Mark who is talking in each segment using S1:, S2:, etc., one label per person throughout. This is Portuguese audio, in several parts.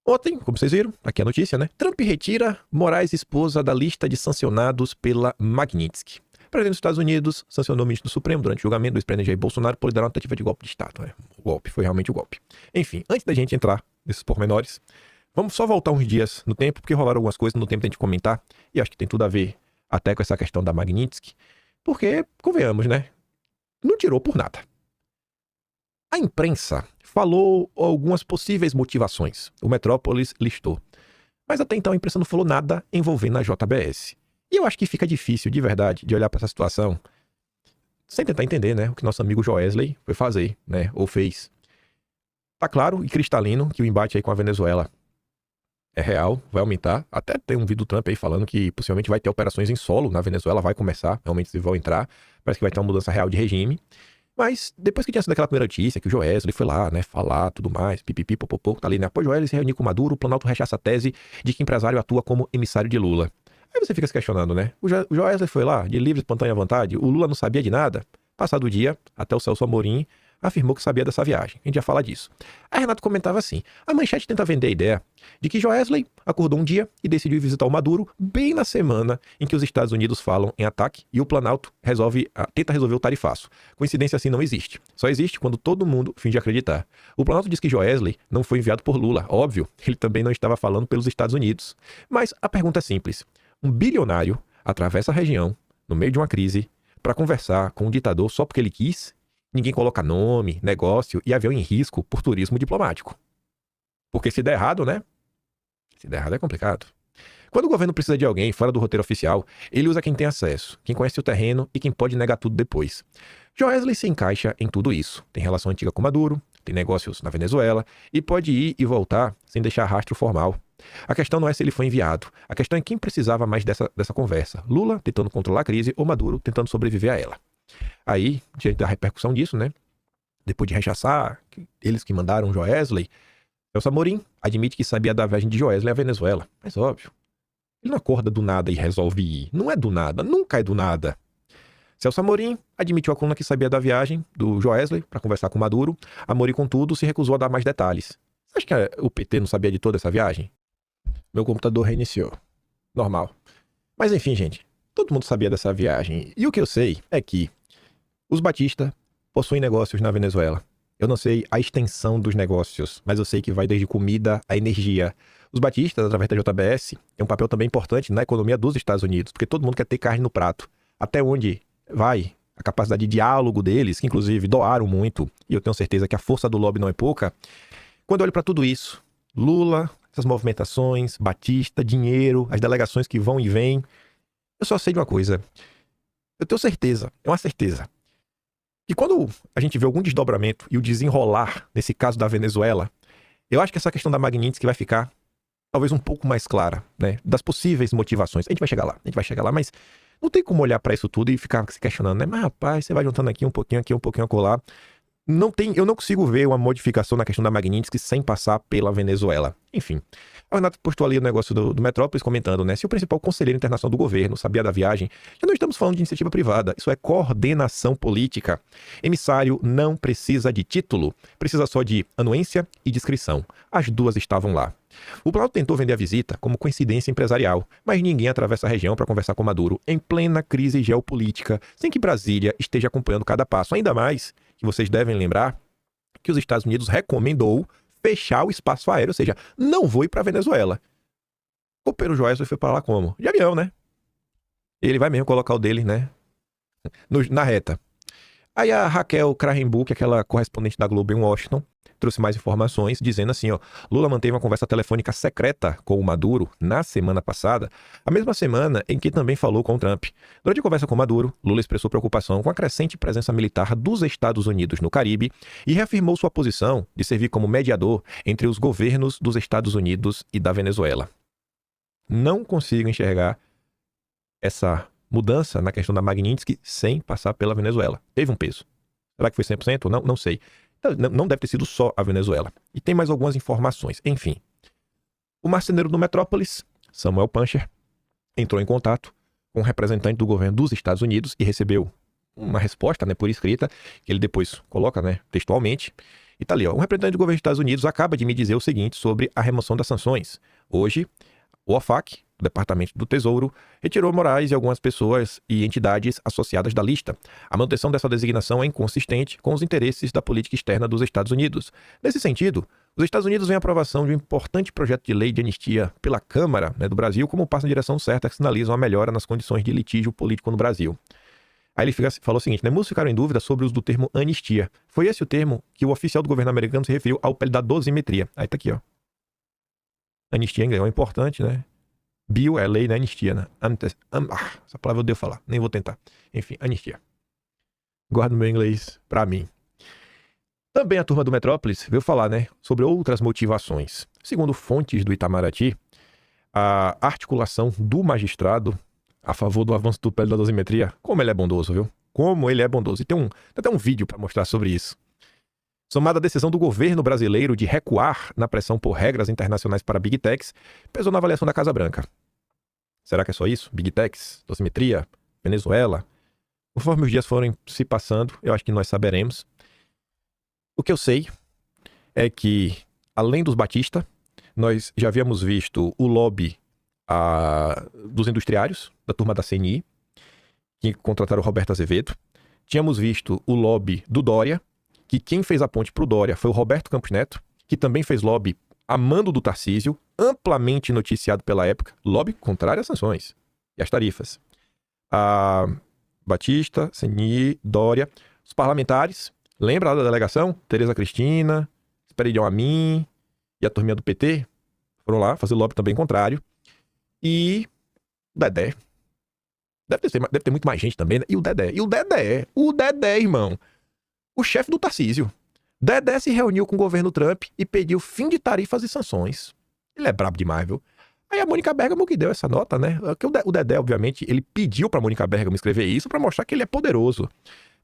S1: Ontem, como vocês viram, aqui a notícia, né? Trump retira Moraes esposa da lista de sancionados pela Magnitsky. O presidente dos Estados Unidos sancionou o ministro do Supremo durante o julgamento do ex-presidente Jair Bolsonaro por liderar uma tentativa de golpe de Estado. Né? O golpe foi realmente o golpe. Enfim, antes da gente entrar nesses pormenores, vamos só voltar uns dias no tempo, porque rolaram algumas coisas no tempo da gente comentar, e acho que tem tudo a ver até com essa questão da Magnitsky, porque, convenhamos, né? Não tirou por nada. A imprensa falou algumas possíveis motivações. O Metrópolis listou. Mas até então a imprensa não falou nada envolvendo a JBS. E eu acho que fica difícil, de verdade, de olhar para essa situação sem tentar entender, né, o que nosso amigo Joesley foi fazer, né, ou fez. Tá claro e cristalino que o embate aí com a Venezuela é real, vai aumentar. Até tem um vídeo do Trump aí falando que possivelmente vai ter operações em solo na Venezuela, vai começar, realmente eles vão entrar. Parece que vai ter uma mudança real de regime. Mas depois que tinha sido aquela primeira notícia, que o Joesley foi lá, né, falar tudo mais, pipipi, popopô, tá ali, né, após Joesley se reunir com Maduro, o Planalto rechaça a tese de que empresário atua como emissário de Lula. Aí você fica se questionando, né, o Joesley foi lá, de livre, espontânea vontade, o Lula não sabia de nada? Passado o dia, até o Celso Amorim afirmou que sabia dessa viagem. A gente já fala disso. Aí Renato comentava assim, a manchete tenta vender a ideia de que Joesley acordou um dia e decidiu visitar o Maduro bem na semana em que os Estados Unidos falam em ataque e o Planalto tenta resolver o tarifaço. Coincidência assim não existe. Só existe quando todo mundo finge acreditar. O Planalto diz que Joesley não foi enviado por Lula. Óbvio, ele também não estava falando pelos Estados Unidos. Mas a pergunta é simples. Um bilionário atravessa a região, no meio de uma crise, para conversar com um ditador só porque ele quis? Ninguém coloca nome, negócio e avião em risco por turismo diplomático. Porque se der errado, né? Se der errado é complicado. Quando o governo precisa de alguém fora do roteiro oficial, ele usa quem tem acesso, quem conhece o terreno e quem pode negar tudo depois. Joesley se encaixa em tudo isso. Tem relação antiga com Maduro, tem negócios na Venezuela e pode ir e voltar sem deixar rastro formal. A questão não é se ele foi enviado. A questão é quem precisava mais dessa conversa. Lula tentando controlar a crise ou Maduro tentando sobreviver a ela. Aí, diante da repercussão disso, né? Depois de rechaçar eles que mandaram Joesley, Celso Amorim admite que sabia da viagem de Joesley à Venezuela. Mas óbvio, ele não acorda do nada e resolve ir. Não é do nada, nunca é do nada. Celso Amorim admitiu à coluna que sabia da viagem do Joesley para conversar com Maduro. Amorim, contudo, se recusou a dar mais detalhes. Você acha que o PT não sabia de toda essa viagem? Meu computador reiniciou. Normal. Mas enfim, gente, todo mundo sabia dessa viagem. E o que eu sei é que os Batista possuem negócios na Venezuela. Eu não sei a extensão dos negócios, mas eu sei que vai desde comida a energia. Os Batistas, através da JBS, têm um papel também importante na economia dos Estados Unidos, porque todo mundo quer ter carne no prato. Até onde vai a capacidade de diálogo deles, que inclusive doaram muito, e eu tenho certeza que a força do lobby não é pouca. Quando eu olho para tudo isso, Lula, essas movimentações, Batista, dinheiro, as delegações que vão e vêm, eu só sei de uma coisa. Eu tenho certeza, é uma certeza, que quando a gente vê algum desdobramento e o desenrolar, nesse caso da Venezuela, eu acho que essa questão da Magnitsky vai ficar talvez um pouco mais clara, né? Das possíveis motivações. A gente vai chegar lá, mas não tem como olhar para isso tudo e ficar se questionando, né? Mas rapaz, você vai juntando aqui um pouquinho acolá. Eu não consigo ver uma modificação na questão da Magnitsky sem passar pela Venezuela. Enfim, o Renato postou ali o negócio do Metrópolis comentando, né? Se o principal conselheiro internacional do governo sabia da viagem, já não estamos falando de iniciativa privada, isso é coordenação política. Emissário não precisa de título, precisa só de anuência e discrição. As duas estavam lá. O Planalto tentou vender a visita como coincidência empresarial, mas ninguém atravessa a região para conversar com Maduro em plena crise geopolítica, sem que Brasília esteja acompanhando cada passo. Ainda mais que vocês devem lembrar que os Estados Unidos recomendou fechar o espaço aéreo, ou seja, não vou ir para a Venezuela. O Pedro Joesley foi para lá como? De avião, né? Ele vai mesmo colocar o dele, né? Na reta. Aí a Raquel Krahenbuck, aquela correspondente da Globo em Washington, trouxe mais informações, dizendo assim, ó, Lula manteve uma conversa telefônica secreta com o Maduro na semana passada, a mesma semana em que também falou com o Trump. Durante a conversa com Maduro, Lula expressou preocupação com a crescente presença militar dos Estados Unidos no Caribe e reafirmou sua posição de servir como mediador entre os governos dos Estados Unidos e da Venezuela. Não consigo enxergar essa mudança na questão da Magnitsky sem passar pela Venezuela. Teve um peso. Será que foi 100% ou não? Não sei. Não deve ter sido só a Venezuela. E tem mais algumas informações. Enfim, o marceneiro do Metrópolis, Samuel Pancher, entrou em contato com um representante do governo dos Estados Unidos e recebeu uma resposta, né, por escrita, que ele depois coloca, né, textualmente, E tá ali, ó, um representante do governo dos Estados Unidos acaba de me dizer o seguinte sobre a remoção das sanções. Hoje, o OFAC, o Departamento do Tesouro, retirou Moraes e algumas pessoas e entidades associadas da lista. A manutenção dessa designação é inconsistente com os interesses da política externa dos Estados Unidos. Nesse sentido, os Estados Unidos veem a aprovação de um importante projeto de lei de anistia pela Câmara, do Brasil como um passo na direção certa que sinaliza uma melhora nas condições de litígio político no Brasil. Aí ele falou o seguinte, muitos ficaram em dúvida sobre o uso do termo anistia. Foi esse o termo que o oficial do governo americano se referiu ao pele da dosimetria. Aí tá aqui, ó. Anistia em inglês é importante, né? Bill é lei, né? Anistia, né? Essa palavra eu devo falar, nem vou tentar. Enfim, anistia. Guardo meu inglês pra mim. Também a turma do Metrópolis veio falar, sobre outras motivações. Segundo fontes do Itamaraty, a articulação do magistrado a favor do avanço do pele da dosimetria, como ele é bondoso, viu? Como ele é bondoso. E tem até um vídeo para mostrar sobre isso. Somada a decisão do governo brasileiro de recuar na pressão por regras internacionais para Big Techs, pesou na avaliação da Casa Branca. Será que é só isso? Big Techs, dosimetria, Venezuela? Conforme os dias forem se passando, eu acho que nós saberemos. O que eu sei é que, além dos Batista, nós já havíamos visto o lobby dos industriários, da turma da CNI, que contrataram o Roberto Azevedo. Tínhamos visto o lobby do Dória, que quem fez a ponte para o Dória foi o Roberto Campos Neto, que também fez lobby a mando do Tarcísio, amplamente noticiado pela época, lobby contrário às sanções e às tarifas. A Batista, CNI, Dória, os parlamentares, lembra lá da delegação? Tereza Cristina, Esperidião Amin e a turminha do PT foram lá fazer lobby também contrário. E o Dedé. Deve ter muito mais gente também, né? E o Dedé, irmão. O chefe do Tarcísio. Dedé se reuniu com o governo Trump e pediu fim de tarifas e sanções. Ele é brabo demais, viu? Aí a Mônica Bergamo que deu essa nota, né? O Dedé, obviamente, ele pediu pra Mônica Bergamo escrever isso pra mostrar que ele é poderoso.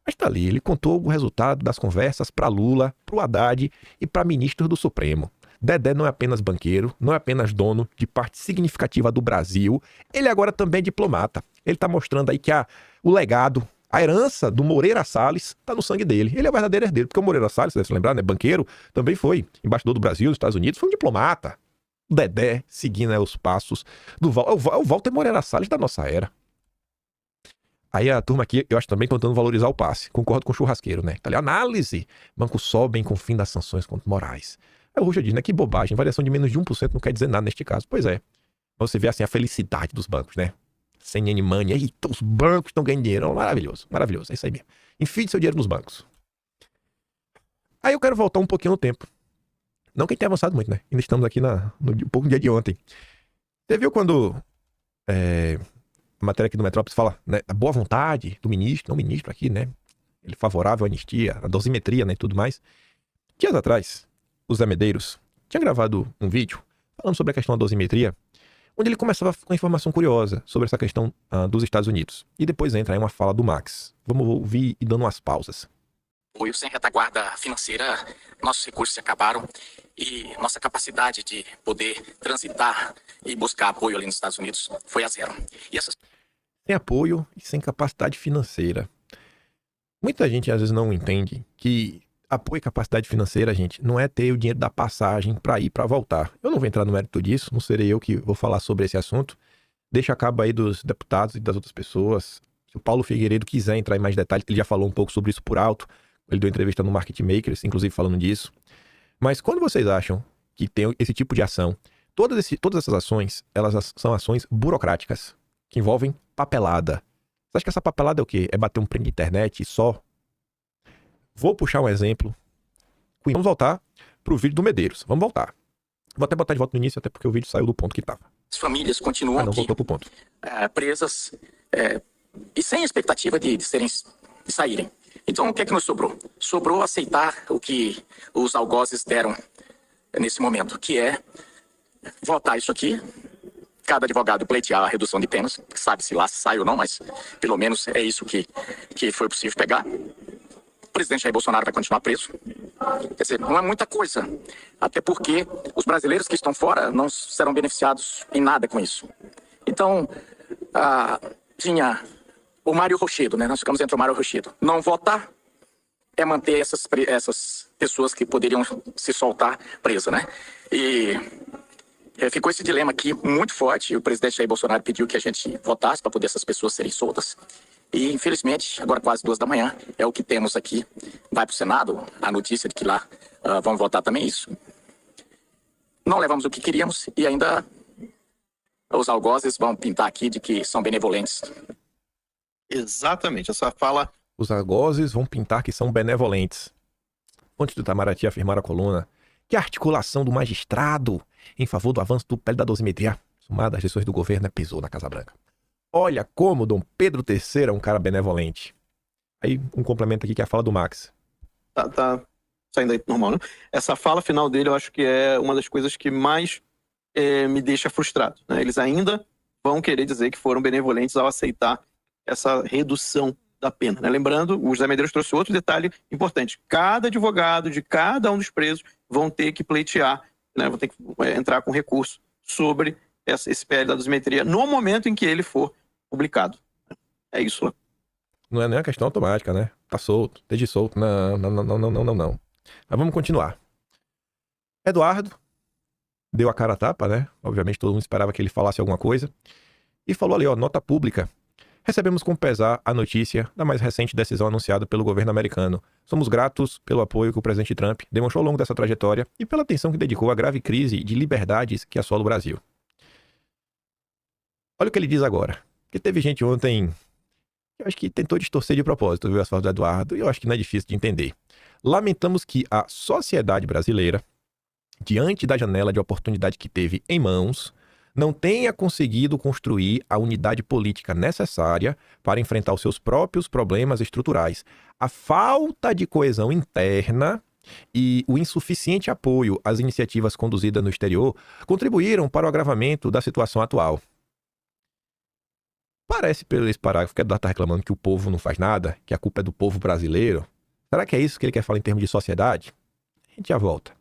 S1: Mas tá ali, ele contou o resultado das conversas pra Lula, pro Haddad e pra ministros do Supremo. Dedé não é apenas banqueiro, não é apenas dono de parte significativa do Brasil, ele agora também é diplomata. Ele tá mostrando aí que o legado, a herança do Moreira Salles tá no sangue dele. Ele é o verdadeiro herdeiro, porque o Moreira Salles, você deve se lembrar, banqueiro, também foi embaixador do Brasil, dos Estados Unidos, foi um diplomata. O Dedé, seguindo os passos do o Walter Moreira Salles da nossa era. Aí a turma aqui, eu acho também tentando valorizar o passe. Concordo com o churrasqueiro, Tá ali, análise. Bancos sobem com o fim das sanções contra Moraes. Aí o Ruxa diz, que bobagem, variação de menos de 1% não quer dizer nada neste caso. Pois é. Você vê assim a felicidade dos bancos, Sem money. Eita, os bancos estão ganhando dinheiro. Maravilhoso, maravilhoso. É isso aí mesmo. Enfie seu dinheiro nos bancos. Aí eu quero voltar um pouquinho no tempo. Não que a gente tenha avançado muito, Ainda estamos aqui no dia de ontem. Você viu quando a matéria aqui do Metrópolis fala, a boa vontade do ministro, não ministro aqui, ele favorável à anistia, à dosimetria, e tudo mais. Dias atrás, o Zé Medeiros tinha gravado um vídeo falando sobre a questão da dosimetria, onde ele começava com uma informação curiosa sobre essa questão dos Estados Unidos. E depois entra aí uma fala do Max. Vamos ouvir e dando umas pausas.
S2: Apoio sem retaguarda financeira, nossos recursos se acabaram e nossa capacidade de poder transitar e buscar apoio ali nos Estados Unidos foi a zero.
S1: Sem apoio e sem capacidade financeira. Muita gente às vezes não entende que apoio e capacidade financeira, gente, não é ter o dinheiro da passagem para ir para voltar. Eu não vou entrar no mérito disso, não serei eu que vou falar sobre esse assunto. Deixa a cabo aí dos deputados e das outras pessoas. Se o Paulo Figueiredo quiser entrar em mais detalhes, ele já falou um pouco sobre isso por alto. Ele deu entrevista no Market Makers, inclusive falando disso. Mas quando vocês acham que tem esse tipo de ação, todas essas ações, elas são ações burocráticas, que envolvem papelada. Você acha que essa papelada é o quê? É bater um print de internet e só? Vou puxar um exemplo. Vamos voltar pro vídeo do Medeiros. Vamos voltar. Vou até botar de volta no início, até porque o vídeo saiu do ponto que estava.
S2: As famílias continuam
S1: não voltou pro ponto.
S2: Presas e sem expectativa de saírem. Então, o que é que nos sobrou? Sobrou aceitar o que os algozes deram nesse momento, que é votar isso aqui, cada advogado pleitear a redução de penas, sabe-se lá se sai ou não, mas pelo menos é isso que foi possível pegar. O presidente Jair Bolsonaro vai continuar preso. Quer dizer, não é muita coisa, até porque os brasileiros que estão fora não serão beneficiados em nada com isso. Então, tinha o Mário Rochedo, nós ficamos entre o Mário Rochedo. Não votar é manter essas pessoas que poderiam se soltar presa, né? E ficou esse dilema aqui muito forte. O presidente Jair Bolsonaro pediu que a gente votasse para poder essas pessoas serem soltas. E, infelizmente, agora quase 2 da manhã, é o que temos aqui. Vai para o Senado a notícia de que lá vão votar também isso. Não levamos o que queríamos e ainda os algozes vão pintar aqui de que são benevolentes.
S3: Exatamente, essa fala...
S1: Os algozes vão pintar que são benevolentes. Fontes do Itamaraty afirmaram à coluna que a articulação do magistrado em favor do avanço do pé da dosimetria, somada às decisões do governo, pesou na Casa Branca. Olha como Dom Pedro III é um cara benevolente. Aí um complemento aqui que é a fala do Max.
S3: Tá saindo aí normal, né? Essa fala final dele eu acho que é uma das coisas que mais me deixa frustrado, né? Eles ainda vão querer dizer que foram benevolentes ao aceitar essa redução da pena, né? Lembrando, o José Medeiros trouxe outro detalhe importante. Cada advogado de cada um dos presos vão ter que pleitear, né? Vão ter que entrar com recurso sobre esse PL da dosimetria no momento em que ele for publicado. É isso lá.
S1: Não é nem uma questão automática, né? Tá solto, desde solto. Não. Mas vamos continuar. Eduardo deu a cara a tapa, né? Obviamente todo mundo esperava que ele falasse alguma coisa. E falou ali, ó, nota pública. Recebemos com pesar a notícia da mais recente decisão anunciada pelo governo americano. Somos gratos pelo apoio que o presidente Trump demonstrou ao longo dessa trajetória e pela atenção que dedicou à grave crise de liberdades que assola o Brasil. Olha o que ele diz agora. Porque teve gente ontem, eu acho que tentou distorcer de propósito, viu, as falas do Eduardo, e eu acho que não é difícil de entender. Lamentamos que a sociedade brasileira, diante da janela de oportunidade que teve em mãos, não tenha conseguido construir a unidade política necessária para enfrentar os seus próprios problemas estruturais. A falta de coesão interna e o insuficiente apoio às iniciativas conduzidas no exterior contribuíram para o agravamento da situação atual. Parece, pelo esse parágrafo, que Eduardo está reclamando que o povo não faz nada, que a culpa é do povo brasileiro. Será que é isso que ele quer falar em termos de sociedade? A gente já volta.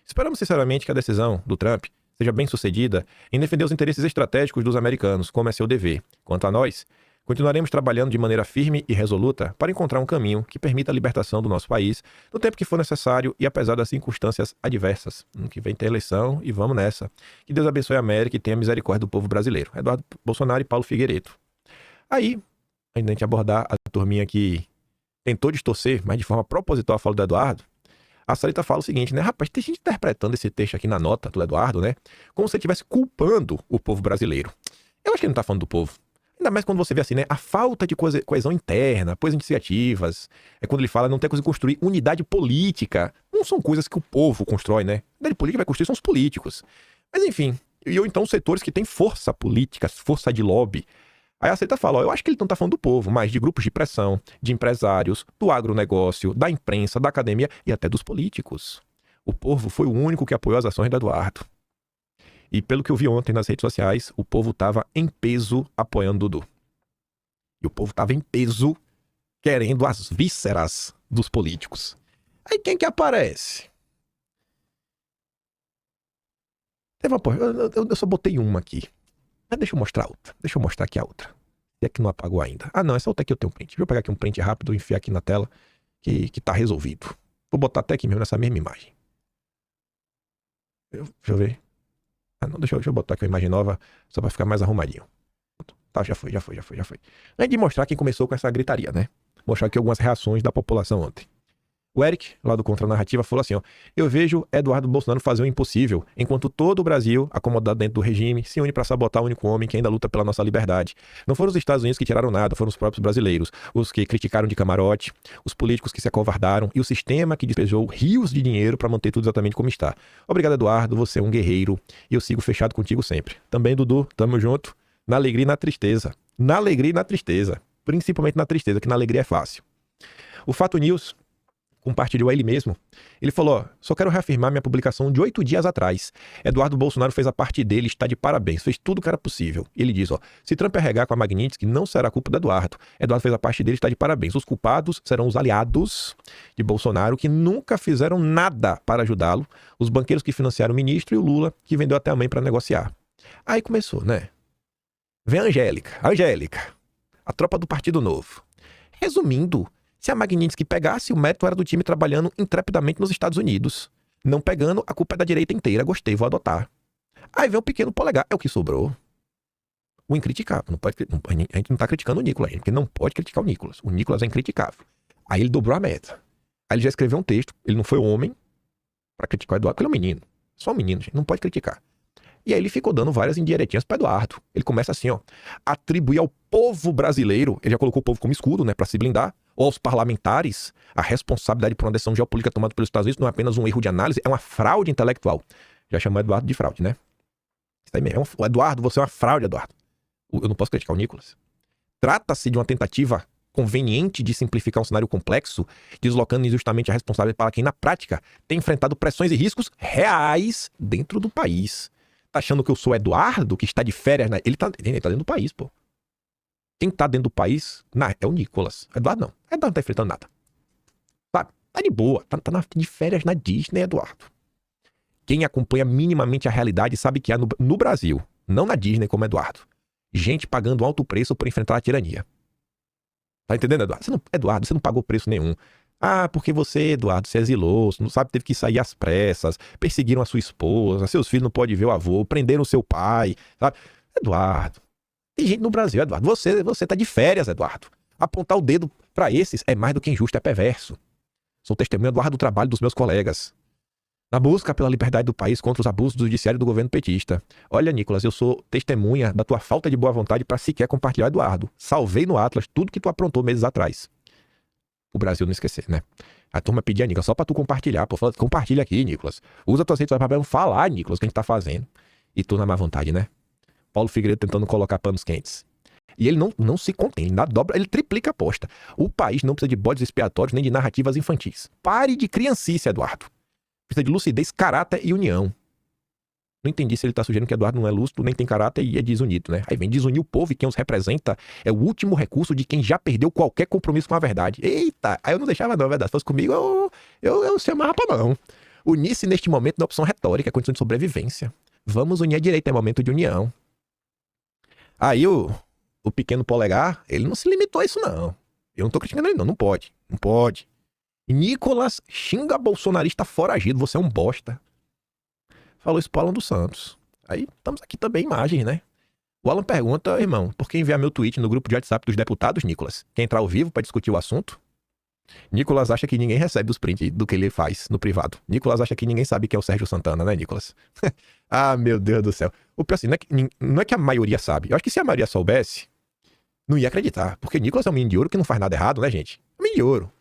S1: Esperamos sinceramente que a decisão do Trump seja bem sucedida em defender os interesses estratégicos dos americanos, como é seu dever. Quanto a nós, continuaremos trabalhando de maneira firme e resoluta para encontrar um caminho que permita a libertação do nosso país no tempo que for necessário e apesar das circunstâncias adversas. Ano que vem tem eleição e vamos nessa. Que Deus abençoe a América e tenha misericórdia do povo brasileiro. Eduardo Bolsonaro e Paulo Figueiredo. Aí, a gente abordar a turminha que tentou distorcer, mas de forma proposital a fala do Eduardo, a Sarita fala o seguinte, né? Rapaz, tem gente interpretando esse texto aqui na nota do Eduardo, né? Como se ele estivesse culpando o povo brasileiro. Eu acho que ele não tá falando do povo. Ainda mais quando você vê assim, né? A falta de coesão interna, apoio às iniciativas. É quando ele fala não ter coisa de construir unidade política. Não são coisas que o povo constrói, né? Unidade política vai construir são os políticos. Mas enfim, ou então os setores que têm força política, força de lobby. Aí a Sarita fala, ó, eu acho que ele não tá falando do povo, mas de grupos de pressão, de empresários, do agronegócio, da imprensa, da academia e até dos políticos. O povo foi o único que apoiou as ações do Eduardo. E pelo que eu vi ontem nas redes sociais, o povo estava em peso apoiando o Dudu. E o povo estava em peso querendo as vísceras dos políticos. Aí quem que aparece? Teve uma... eu só botei uma aqui. Mas deixa eu mostrar outra. Deixa eu mostrar aqui a outra. Se é que não apagou ainda. Ah, não. Essa outra aqui eu tenho um print. Deixa eu pegar aqui um print rápido e enfiar aqui na tela que tá resolvido. Vou botar até aqui mesmo nessa mesma imagem. Deixa eu ver. Ah, não. Deixa eu botar aqui uma imagem nova só pra ficar mais arrumadinho. Tá, já foi. Antes de mostrar quem começou com essa gritaria, né? Mostrar aqui algumas reações da população ontem. O Eric, lá do Contra Narrativa, falou assim, ó. Eu vejo Eduardo Bolsonaro fazer o impossível, enquanto todo o Brasil, acomodado dentro do regime, se une para sabotar o único homem que ainda luta pela nossa liberdade. Não foram os Estados Unidos que tiraram nada, foram os próprios brasileiros. Os que criticaram de camarote, os políticos que se acovardaram e o sistema que despejou rios de dinheiro para manter tudo exatamente como está. Obrigado, Eduardo, você é um guerreiro e eu sigo fechado contigo sempre. Também, Dudu, tamo junto, na alegria e na tristeza. Na alegria e na tristeza. Principalmente na tristeza, que na alegria é fácil. O Fato News compartilhou ele mesmo. Ele falou, ó, só quero reafirmar minha publicação de 8 dias atrás. Eduardo Bolsonaro fez a parte dele, está de parabéns, fez tudo o que era possível. Ele diz, ó, se Trump arregar com a Magnitsky, não será culpa do Eduardo. Eduardo fez a parte dele, está de parabéns. Os culpados serão os aliados de Bolsonaro, que nunca fizeram nada para ajudá-lo, os banqueiros que financiaram o ministro e o Lula, que vendeu até a mãe para negociar. Aí começou, né? Vem a Angélica, a tropa do Partido Novo. Resumindo, Se a Magnitsky pegasse, o mérito era do time trabalhando intrepidamente nos Estados Unidos. Não pegando, a culpa é da direita inteira. Gostei, vou adotar. Aí vem o pequeno polegar. É o que sobrou. O incriticável. Não pode, a gente não tá criticando o Nicolas, porque não pode criticar o Nicolas. O Nicolas é incriticável. Aí ele dobrou a meta. Aí ele já escreveu um texto. Ele não foi homem pra criticar o Eduardo, porque ele é um menino. Só um menino, gente. Não pode criticar. E aí ele ficou dando várias indiretinhas para Eduardo. Ele começa assim, ó. Atribuir ao povo brasileiro, ele já colocou o povo como escudo, né, para se blindar, ou aos parlamentares, a responsabilidade por uma decisão geopolítica tomada pelos Estados Unidos não é apenas um erro de análise, é uma fraude intelectual. Já chamou Eduardo de fraude, né? Isso aí mesmo. Eduardo, você é uma fraude, Eduardo. Eu não posso criticar o Nicolas. Trata-se de uma tentativa conveniente de simplificar um cenário complexo, deslocando injustamente a responsabilidade para quem, na prática, tem enfrentado pressões e riscos reais dentro do país. Tá achando que eu sou Eduardo, que está de férias? Ele tá dentro do país, pô. Quem tá dentro do país é o Nicolas. Eduardo não. Eduardo não tá enfrentando nada. Sabe? Tá de boa. Tá de férias na Disney, Eduardo. Quem acompanha minimamente a realidade sabe que há no Brasil, não na Disney como Eduardo, gente pagando alto preço por enfrentar a tirania. Tá entendendo, Eduardo? Eduardo, você não pagou preço nenhum. Ah, porque você, Eduardo, se exilou, não sabe, teve que sair às pressas, perseguiram a sua esposa, seus filhos não podem ver o avô, prenderam o seu pai, sabe? Eduardo, tem gente no Brasil, Eduardo, você tá de férias, Eduardo. Apontar o dedo pra esses é mais do que injusto, é perverso. Sou testemunha, Eduardo, do trabalho dos meus colegas. Na busca pela liberdade do país contra os abusos do judiciário e do governo petista. Olha, Nicolas, eu sou testemunha da tua falta de boa vontade pra sequer compartilhar, Eduardo. Salvei no Atlas tudo que tu aprontou meses atrás. O Brasil não esquecer, né? A turma pedia, Nicolas, só pra tu compartilhar. Pô, fala, compartilha aqui, Nicolas. Usa tuas redes sociais pra falar, Nicolas, o que a gente tá fazendo. E tu na má vontade, né? Paulo Figueiredo tentando colocar panos quentes. E ele não se contém, ele triplica a aposta. O país não precisa de bodes expiatórios nem de narrativas infantis. Pare de criancice, Eduardo. Precisa de lucidez, caráter e união. Não entendi se ele tá sugerindo que Eduardo não é lúcido, nem tem caráter e é desunido, né? Aí vem desunir o povo e quem os representa é o último recurso de quem já perdeu qualquer compromisso com a verdade. Eita! Aí eu não deixava não, a verdade. Se fosse comigo, eu chamava pra mão. Unir-se neste momento não é opção retórica, é condição de sobrevivência. Vamos unir a direita, é momento de união. Aí o pequeno polegar, ele não se limitou a isso, não. Eu não tô criticando ele, não. Não pode. Não pode. Nicolas xinga bolsonarista foragido. Você é um bosta. Falou isso pro Alan dos Santos. Aí, estamos aqui também, imagens, né? O Alan pergunta, irmão, por que enviar meu tweet no grupo de WhatsApp dos deputados, Nicolas? Quer entrar ao vivo pra discutir o assunto? Nicolas acha que ninguém recebe os prints do que ele faz no privado. Nicolas acha que ninguém sabe quem é o Sérgio Santana, né, Nicolas? Ah, meu Deus do céu. O pior assim, não é que a maioria sabe. Eu acho que se a maioria soubesse, não ia acreditar. Porque Nicolas é um menino de ouro que não faz nada errado, né, gente? É um menino de ouro.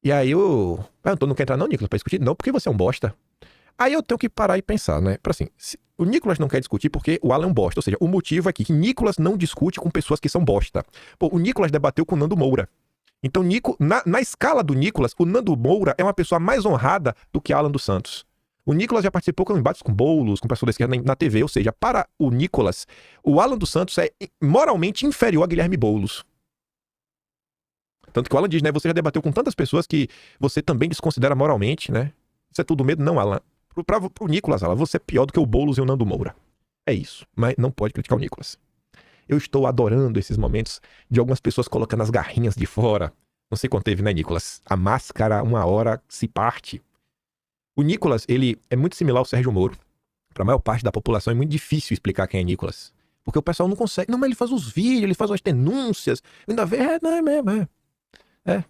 S1: E aí eu perguntou, não quer entrar não, Nicolas, pra discutir? Não, porque você é um bosta. Aí eu tenho que parar e pensar, né? Pra assim, o Nicolas não quer discutir porque o Alan é um bosta. Ou seja, o motivo é que Nicolas não discute com pessoas que são bosta. Pô, o Nicolas debateu com o Nando Moura. Então, na escala do Nicolas, o Nando Moura é uma pessoa mais honrada do que Alan dos Santos. O Nicolas já participou com embates com Boulos, com pessoas da esquerda na TV. Ou seja, para o Nicolas, o Alan dos Santos é moralmente inferior a Guilherme Boulos. Tanto que o Alan diz, né? Você já debateu com tantas pessoas que você também desconsidera moralmente, né? Isso é tudo medo? Não, Alan. Pro Nicolas, Alan, você é pior do que o Boulos e o Nando Moura. É isso. Mas não pode criticar o Nicolas. Eu estou adorando esses momentos de algumas pessoas colocando as garrinhas de fora. Não sei quanto teve, né, Nicolas? A máscara, uma hora, se parte. O Nicolas, ele é muito similar ao Sérgio Moro. Para a maior parte da população é muito difícil explicar quem é Nicolas. Porque o pessoal não consegue. Não, mas ele faz os vídeos, ele faz as denúncias. Ainda vê, não, é mesmo, é.